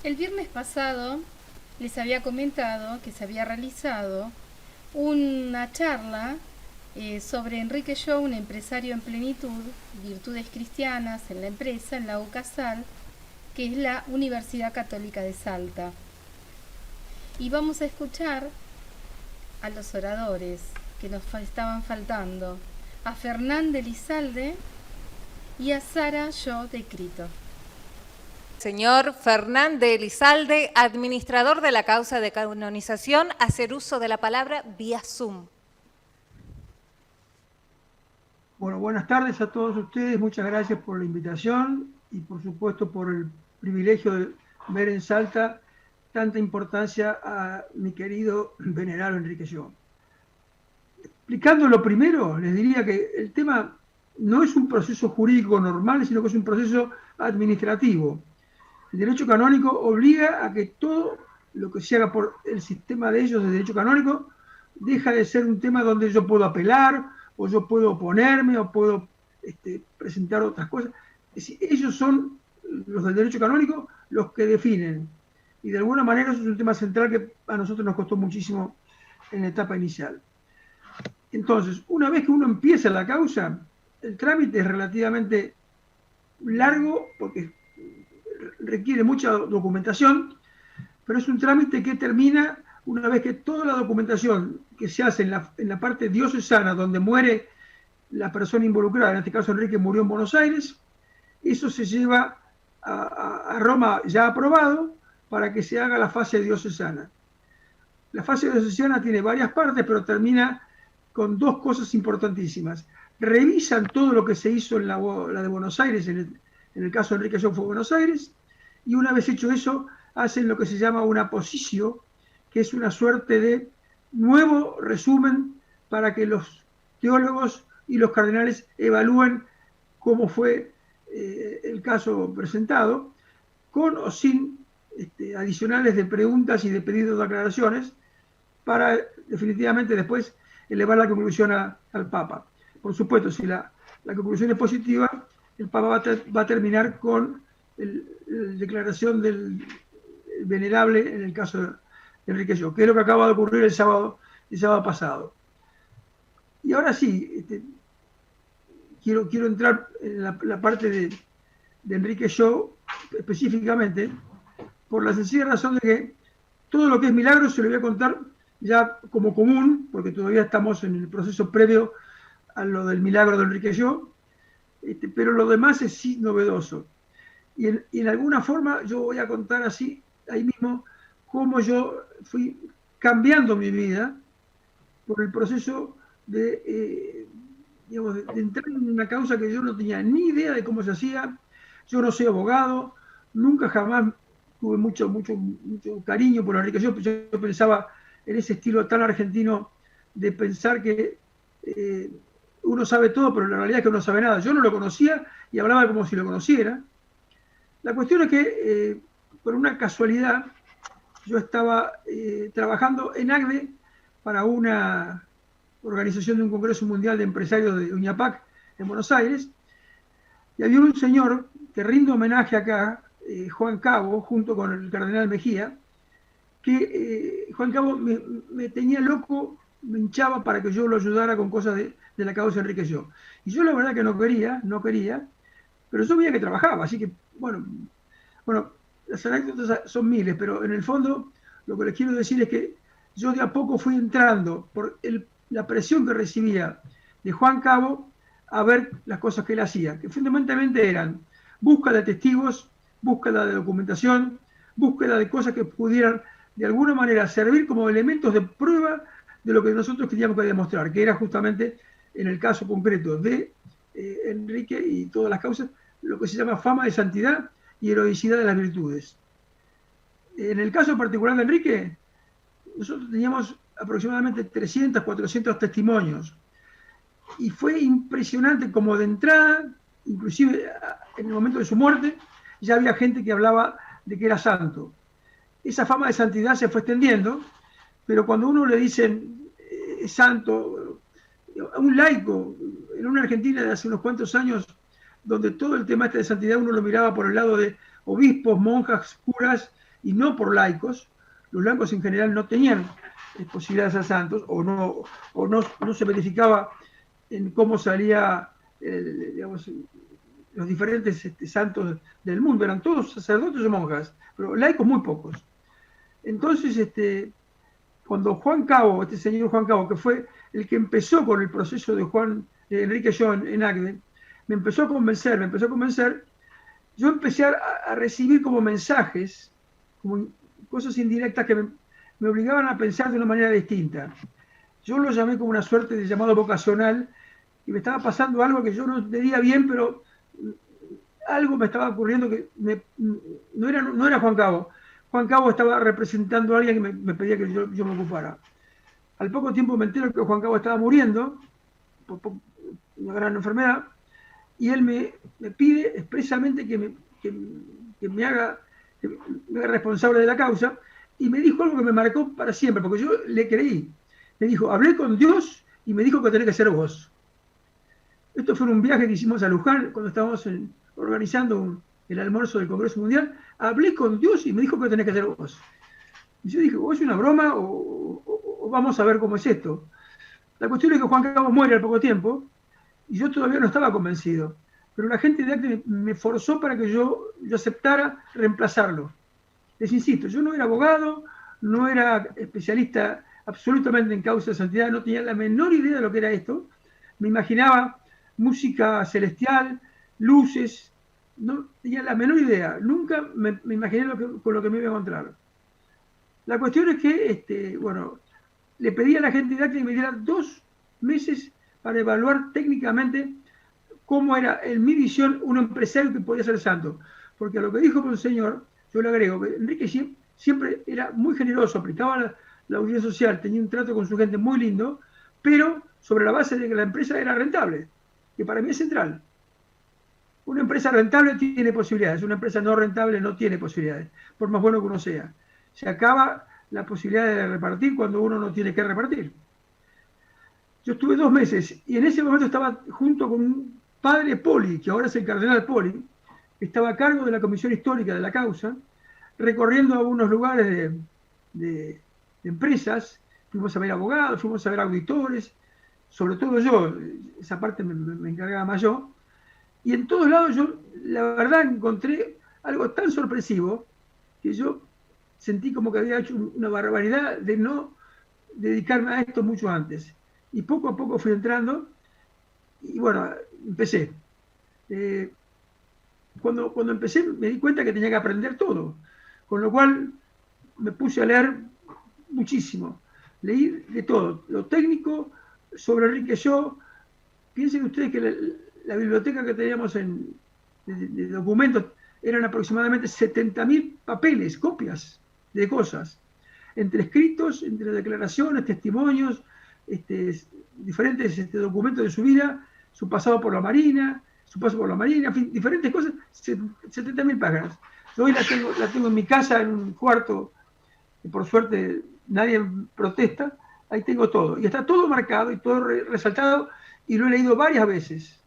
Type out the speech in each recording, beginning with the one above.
El viernes pasado les había comentado que se había realizado una charla sobre Enrique Shaw, un empresario en plenitud, virtudes cristianas en la empresa, en la UCASAL, que es la Universidad Católica de Salta. Y vamos a escuchar a los oradores que nos estaban faltando, a Fernán de Elizalde y a Sara Yo de Crito. Señor Fernán de Elizalde, administrador de la causa de canonización, hacer uso de la palabra vía Zoom. Bueno, buenas tardes a todos ustedes, muchas gracias por la invitación y por supuesto por el privilegio de ver en Salta tanta importancia a mi querido venerable Enrique Shaw. Explicándolo primero, les diría que el tema no es un proceso jurídico normal, sino que es un proceso administrativo. El derecho canónico obliga a que todo lo que se haga por el sistema de ellos de derecho canónico deja de ser un tema donde yo puedo apelar, o yo puedo oponerme, o puedo presentar otras cosas. Es decir, ellos son los del derecho canónico los que definen. Y de alguna manera eso es un tema central que a nosotros nos costó muchísimo en la etapa inicial. Entonces, una vez que uno empieza la causa, el trámite es relativamente largo porque requiere mucha documentación, pero es un trámite que termina una vez que toda la documentación que se hace en la parte diocesana donde muere la persona involucrada, en este caso Enrique murió en Buenos Aires, eso se lleva a Roma ya aprobado para que se haga la fase diocesana. La fase diocesana tiene varias partes, pero termina con dos cosas importantísimas. Revisan todo lo que se hizo en la de Buenos Aires, en el caso de Enrique Shaw fue Buenos Aires, y una vez hecho eso, hacen lo que se llama una positio, que es una suerte de nuevo resumen para que los teólogos y los cardenales evalúen cómo fue el caso presentado, con o sin adicionales de preguntas y de pedidos de aclaraciones, para definitivamente después elevar la conclusión al Papa. Por supuesto, si la conclusión es positiva, el Papa va a terminar con la declaración del venerable en el caso de Enrique Shaw, que es lo que acaba de ocurrir el sábado pasado. Y ahora sí, quiero entrar en la parte de Enrique Shaw específicamente, por la sencilla razón de que todo lo que es milagro se lo voy a contar ya como común, porque todavía estamos en el proceso previo a lo del milagro de Enrique Shaw, pero lo demás es sí novedoso. Y en alguna forma yo voy a contar así, ahí mismo, cómo yo fui cambiando mi vida por el proceso de entrar en una causa que yo no tenía ni idea de cómo se hacía. Yo no soy abogado, nunca jamás tuve mucho cariño por Enrique Shaw. Yo pensaba en ese estilo tan argentino de pensar que uno sabe todo, pero la realidad es que uno no sabe nada. Yo no lo conocía y hablaba como si lo conociera. La cuestión es que, por una casualidad, yo estaba trabajando en ACDE para una organización de un Congreso Mundial de Empresarios de UNIAPAC en Buenos Aires, y había un señor que rinde homenaje acá, Juan Cabo, junto con el cardenal Mejía, que Juan Cabo me tenía loco, me hinchaba para que yo lo ayudara con cosas de la causa de Enrique Shaw. Y yo la verdad que no quería, pero yo veía que trabajaba, así que, bueno, las anécdotas son miles, pero en el fondo lo que les quiero decir es que yo de a poco fui entrando por la presión que recibía de Juan Cabo a ver las cosas que él hacía, que fundamentalmente eran búsqueda de testigos, búsqueda de documentación, búsqueda de cosas que pudieran de alguna manera servir como elementos de prueba de lo que nosotros queríamos demostrar, que era justamente en el caso concreto de Enrique y todas las causas, lo que se llama fama de santidad y heroicidad de las virtudes. En el caso particular de Enrique, nosotros teníamos aproximadamente 300, 400 testimonios, y fue impresionante como de entrada, inclusive en el momento de su muerte, ya había gente que hablaba de que era santo. Esa fama de santidad se fue extendiendo, pero cuando uno le dicen santo, a un laico, en una Argentina de hace unos cuantos años, donde todo el tema de santidad uno lo miraba por el lado de obispos, monjas, curas y no por laicos. Los laicos en general no tenían posibilidades de ser santos, o no se verificaba en cómo salía, digamos, los diferentes santos del mundo. Eran todos sacerdotes o monjas, pero laicos muy pocos. Entonces, cuando Juan Cabo, este señor Juan Cabo, que fue el que empezó con el proceso de Enrique John en ACDE, me empezó a convencer, yo empecé a recibir como mensajes, como cosas indirectas que me obligaban a pensar de una manera distinta. Yo lo llamé como una suerte de llamado vocacional, y me estaba pasando algo que yo no entendía bien, pero algo me estaba ocurriendo que no era Juan Cabo. Juan Cabo estaba representando a alguien que me pedía que yo me ocupara. Al poco tiempo me entero que Juan Cabo estaba muriendo por una gran enfermedad, y él me pide expresamente que me haga responsable de la causa, y me dijo algo que me marcó para siempre, porque yo le creí. Me dijo: hablé con Dios y me dijo que tenés que ser vos. Esto fue un viaje que hicimos a Luján cuando estábamos organizando el almuerzo del Congreso Mundial. Hablé con Dios y me dijo que tenés que ser vos. Y yo dije: ¿o es una broma o vamos a ver cómo es esto? La cuestión es que Juan Cabo muere al poco tiempo y yo todavía no estaba convencido. Pero la gente de ACDE me forzó para que yo aceptara reemplazarlo. Les insisto, yo no era abogado, no era especialista absolutamente en causa de santidad, no tenía la menor idea de lo que era esto. Me imaginaba música celestial, luces, no tenía la menor idea. Nunca me imaginé con lo que me iba a encontrar. La cuestión es que, le pedí a la gente de ACDE que me diera 2 meses para evaluar técnicamente cómo era, en mi visión, un empresario que podía ser santo. Porque a lo que dijo Monseñor, yo le agrego que Enrique siempre era muy generoso, aplicaba la unidad social, tenía un trato con su gente muy lindo, pero sobre la base de que la empresa era rentable, que para mí es central. Una empresa rentable tiene posibilidades, una empresa no rentable no tiene posibilidades, por más bueno que uno sea. Se acaba la posibilidad de repartir cuando uno no tiene que repartir. Yo estuve 2 meses y en ese momento estaba junto con un padre Poli, que ahora es el cardenal Poli, que estaba a cargo de la comisión histórica de la causa, recorriendo algunos lugares de empresas. Fuimos a ver abogados, fuimos a ver auditores, sobre todo yo, esa parte me encargaba más yo, y en todos lados yo, la verdad, encontré algo tan sorpresivo que yo sentí como que había hecho una barbaridad de no dedicarme a esto mucho antes. Y poco a poco fui entrando, y bueno, empecé. Cuando empecé me di cuenta que tenía que aprender todo, con lo cual me puse a leer muchísimo. Leí de todo, lo técnico, sobre Enrique Shaw. Piensen ustedes que la biblioteca que teníamos de documentos eran aproximadamente 70.000 papeles, copias de cosas, entre escritos, entre declaraciones, testimonios, diferentes documentos de su vida, su pasado por la Marina, en fin, diferentes cosas, 70.000 páginas. Yo hoy la tengo en mi casa, en un cuarto, y por suerte nadie protesta, ahí tengo todo. Y está todo marcado y todo resaltado, y lo he leído varias veces.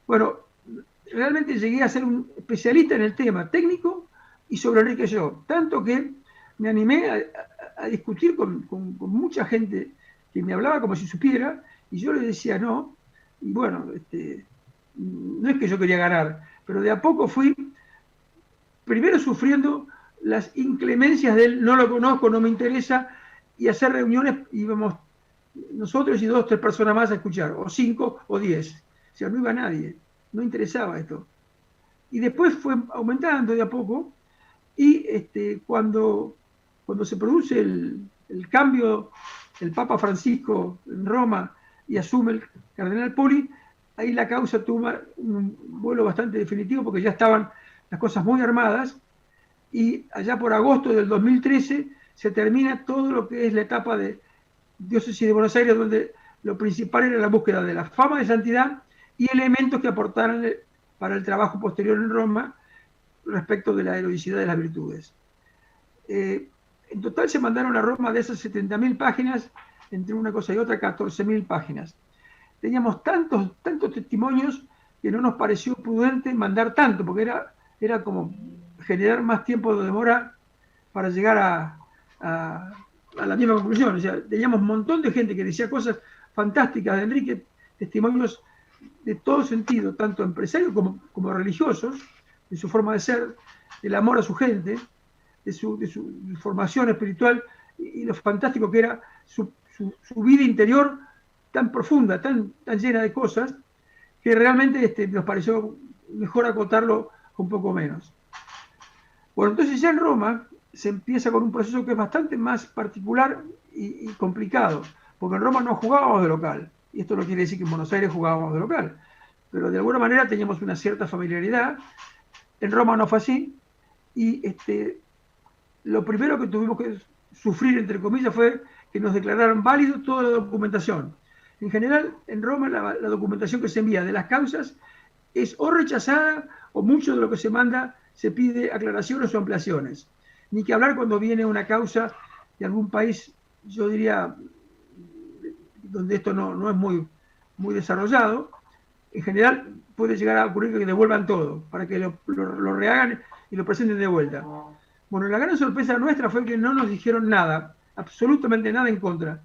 Bueno, realmente llegué a ser un especialista en el tema técnico y sobre Enrique Shaw, tanto que me animé a discutir con mucha gente que me hablaba como si supiera, y yo le decía no, y bueno, no es que yo quería ganar, pero de a poco fui primero sufriendo las inclemencias del no lo conozco, no me interesa, y hacer reuniones, íbamos nosotros y 2 o 3 personas más a escuchar, o 5 o 10, o sea, no iba nadie, no interesaba esto. Y después fue aumentando de a poco, y cuando se produce el cambio, el Papa Francisco en Roma, y asume el cardenal Poli, ahí la causa tuvo un vuelo bastante definitivo, porque ya estaban las cosas muy armadas, y allá por agosto del 2013 se termina todo lo que es la etapa de Diócesis de Buenos Aires, donde lo principal era la búsqueda de la fama de santidad y elementos que aportaran para el trabajo posterior en Roma respecto de la heroicidad de las virtudes. En total se mandaron a Roma de esas 70.000 páginas, entre una cosa y otra, 14.000 páginas. Teníamos tantos testimonios que no nos pareció prudente mandar tanto, porque era como generar más tiempo de demora para llegar a la misma conclusión. O sea, teníamos un montón de gente que decía cosas fantásticas de Enrique, testimonios de todo sentido, tanto empresarios como religiosos, de su forma de ser, del amor a su gente, de su formación espiritual y lo fantástico que era su vida interior tan profunda, tan llena de cosas, que realmente nos pareció mejor acotarlo un poco menos. Bueno, entonces ya en Roma se empieza con un proceso que es bastante más particular y complicado, porque en Roma no jugábamos de local, y esto no quiere decir que en Buenos Aires jugábamos de local, pero de alguna manera teníamos una cierta familiaridad. En Roma no fue así, y lo primero que tuvimos que sufrir, entre comillas, fue que nos declararon válido toda la documentación. En general, en Roma la documentación que se envía de las causas es o rechazada o mucho de lo que se manda se pide aclaraciones o ampliaciones. Ni que hablar cuando viene una causa de algún país, yo diría, donde esto no es muy desarrollado. En general puede llegar a ocurrir que devuelvan todo, para que lo rehagan y lo presenten de vuelta. Bueno, la gran sorpresa nuestra fue que no nos dijeron nada, absolutamente nada en contra.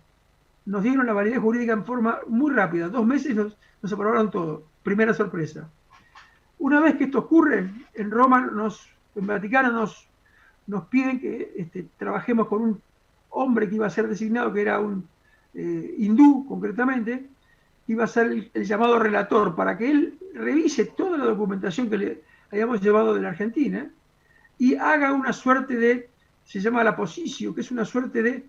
Nos dieron la validez jurídica en forma muy rápida, 2 meses nos aprobaron todo. Primera sorpresa. Una vez que esto ocurre, en Roma, en Vaticano nos piden que trabajemos con un hombre que iba a ser designado, que era un hindú concretamente, que iba a ser el llamado relator, para que él revise toda la documentación que le habíamos llevado de la Argentina y haga una suerte se llama la positio, que es una suerte de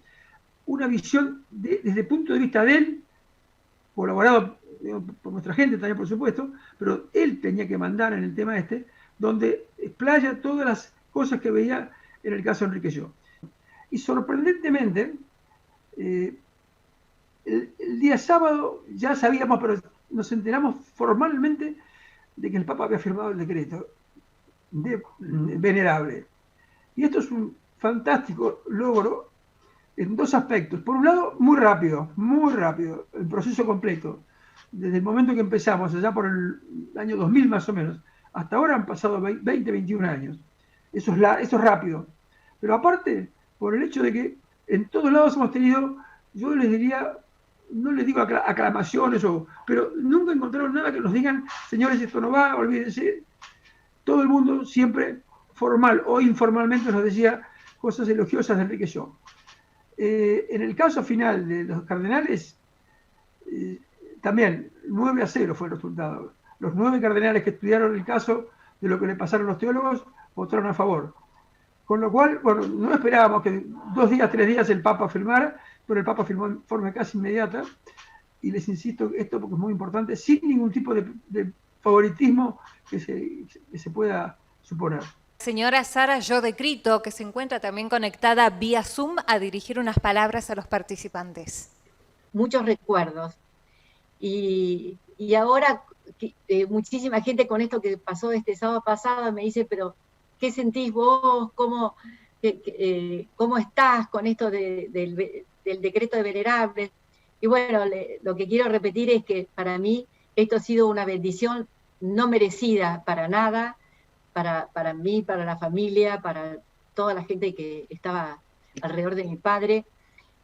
una visión desde el punto de vista de él, colaborado por nuestra gente también, por supuesto, pero él tenía que mandar en el tema donde explaya todas las cosas que veía en el caso Enrique Yo. Y sorprendentemente, el día sábado ya sabíamos, pero nos enteramos formalmente de que el Papa había firmado el decreto venerable. Y esto es un fantástico logro en 2 aspectos. Por un lado, muy rápido, el proceso completo. Desde el momento que empezamos, allá por el año 2000 más o menos, hasta ahora han pasado 20, 21 años. Eso es rápido. Pero aparte, por el hecho de que en todos lados hemos tenido, yo les diría, no les digo aclamaciones, pero nunca encontraron nada que nos digan, señores, esto no va, olvídense. Todo el mundo siempre, formal o informalmente, nos decía cosas elogiosas de Enrique Yo. En el caso final de los cardenales, también 9-0 fue el resultado. Los 9 cardenales que estudiaron el caso de lo que le pasaron los teólogos votaron a favor. Con lo cual, bueno, no esperábamos que 2 días, 3 días el Papa firmara, pero el Papa firmó en forma casi inmediata. Y les insisto esto porque es muy importante, sin ningún tipo de favoritismo que se pueda suponer. Señora Sara Yo de Crito, que se encuentra también conectada vía Zoom a dirigir unas palabras a los participantes. Muchos recuerdos. Y ahora muchísima gente con esto que pasó este sábado pasado me dice, pero ¿qué sentís vos? ¿Cómo estás con esto del decreto de venerables? Y bueno, lo que quiero repetir es que para mí esto ha sido una bendición no merecida para nada, para mí, para la familia, para toda la gente que estaba alrededor de mi padre,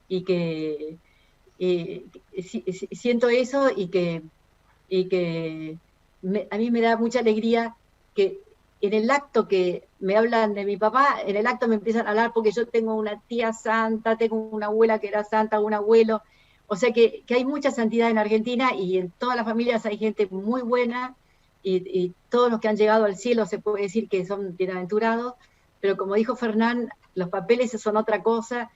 y que siento eso y que a mí me da mucha alegría que en el acto que me hablan de mi papá, en el acto me empiezan a hablar porque yo tengo una tía santa, tengo una abuela que era santa, un abuelo, o sea que hay mucha santidad en Argentina y en todas las familias hay gente muy buena. Y todos los que han llegado al cielo se puede decir que son bienaventurados, pero como dijo Fernán, los papeles son otra cosa,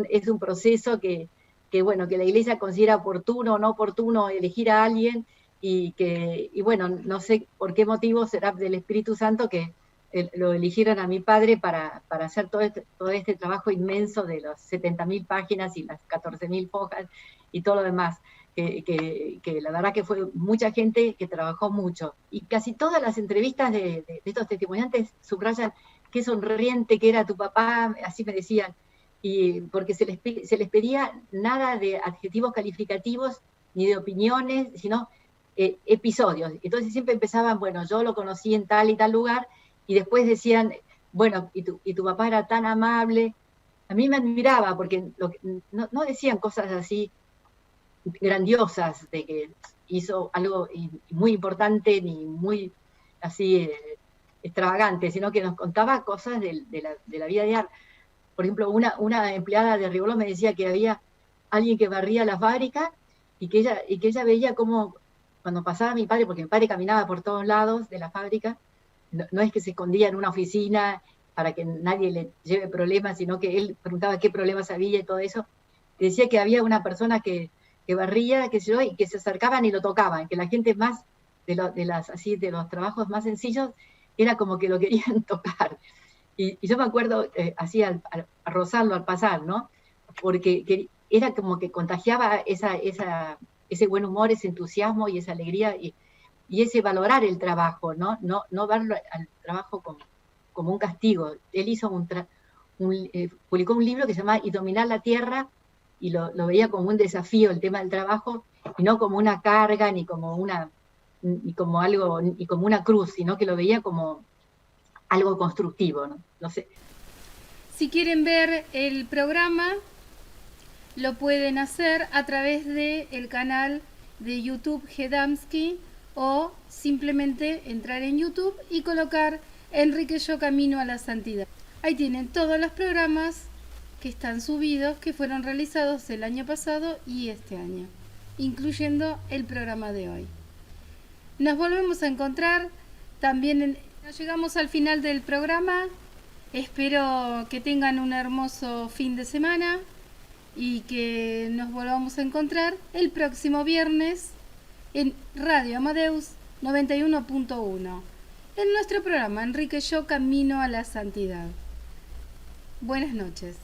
es un proceso que la Iglesia considera oportuno o no oportuno elegir a alguien, y bueno, no sé por qué motivo será del Espíritu Santo que lo eligieron a mi padre para hacer todo este trabajo inmenso de las 70.000 páginas y las 14.000 hojas y todo lo demás. Que la verdad que fue mucha gente que trabajó mucho. Y casi todas las entrevistas de estos testimoniantes subrayan qué sonriente que era tu papá, así me decían, y porque se les pedía nada de adjetivos calificativos ni de opiniones, sino episodios. Entonces siempre empezaban, bueno, yo lo conocí en tal y tal lugar, y después decían, bueno, y tu papá era tan amable. A mí me admiraba porque no decían cosas así grandiosas de que hizo algo muy importante ni muy así extravagante, sino que nos contaba cosas de la vida diaria. Por ejemplo, una empleada de Rigolos me decía que había alguien que barría la fábrica y que ella veía cómo cuando pasaba mi padre, porque mi padre caminaba por todos lados de la fábrica, no es que se escondía en una oficina para que nadie le lleve problemas, sino que él preguntaba qué problemas había y todo eso. Decía que había una persona que barría, qué sé yo, y que se acercaban y lo tocaban, que la gente más de los trabajos más sencillos era como que lo querían tocar. Y yo me acuerdo así al rozarlo, al pasar, ¿no? Porque era como que contagiaba ese buen humor, ese entusiasmo y esa alegría y ese valorar el trabajo, ¿no? No verlo al trabajo como un castigo. Él hizo publicó un libro que se llama Y dominar la tierra, y lo veía como un desafío el tema del trabajo, y no como una carga, ni como una cruz, sino que lo veía como algo constructivo, ¿no? No sé. Si quieren ver el programa, lo pueden hacer a través del canal de YouTube Gedamsky, o simplemente entrar en YouTube y colocar Enrique Yo Camino a la Santidad. Ahí tienen todos los programas que están subidos, que fueron realizados el año pasado y este año, incluyendo el programa de hoy. Nos volvemos a encontrar también llegamos al final del programa. Espero que tengan un hermoso fin de semana y que nos volvamos a encontrar el próximo viernes en Radio Amadeus 91.1 en nuestro programa Enrique Yo Camino a la Santidad. Buenas noches.